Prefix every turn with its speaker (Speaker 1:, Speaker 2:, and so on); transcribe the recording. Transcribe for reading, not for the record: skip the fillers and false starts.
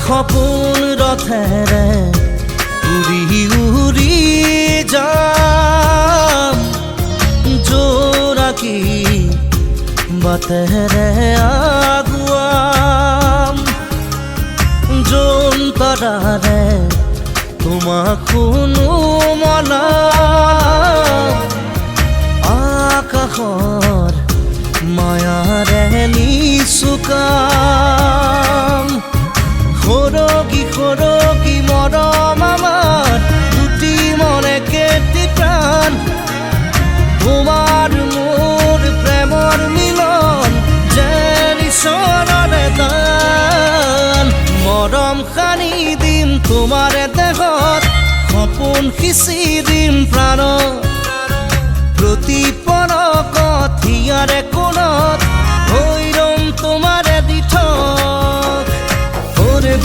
Speaker 1: সপোন ৰথেৰে উৰি উৰি যাম জোৰাকী বাটেৰে আগুৱাম জোনতৰাৰে তোমাক শুনো মনাম আকাশৰ মায়াৰে নিচুকাম সৰগী সৰগী মৰম আমাৰ দুটি মনে কেতি প্ৰাণ তোমাৰ মোৰ প্ৰেমৰ মিলন যেন ঈশ্বৰৰে দান মৰম সানি দিম তোমাৰে দেহত সপোন সিঁচি দিম প্ৰাণত প্ৰতি